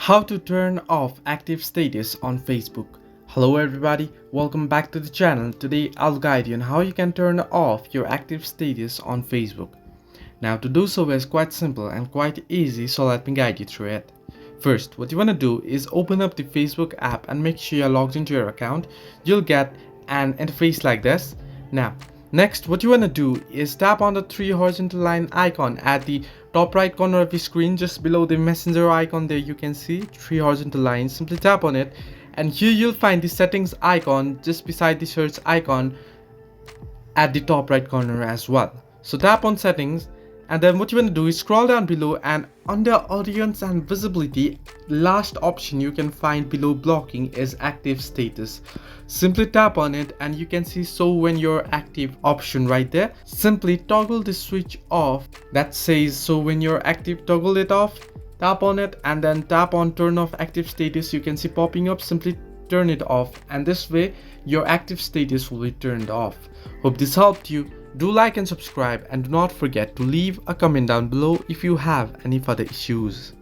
How to turn off active status on Facebook. Hello everybody, welcome back to the channel. Today I'll guide you on how you can turn off your active status on Facebook. Now to do so is quite simple and quite easy, so let me guide you through it. First, what you want to do is open up the Facebook app and make sure you're logged into your account. You'll get an interface like this. Now, next what you want to do is tap on the three horizontal line icon at the top right corner of the screen, just below the messenger icon. There you can see three horizontal lines. Simply tap on it and here you'll find the settings icon just beside the search icon at the top right corner as well. So tap on settings, and then what you want to do is scroll down below, and under audience and visibility, last option you can find below blocking is active status. Simply tap on it and you can see show when you're active option right there. Simply toggle the switch off that says show when you're active, toggle it off. Tap on it and then tap on turn off active status. You can see popping up. Simply turn it off, and this way your active status will be turned off. Hope this helped you. Do like and subscribe, and do not forget to leave a comment down below if you have any further issues.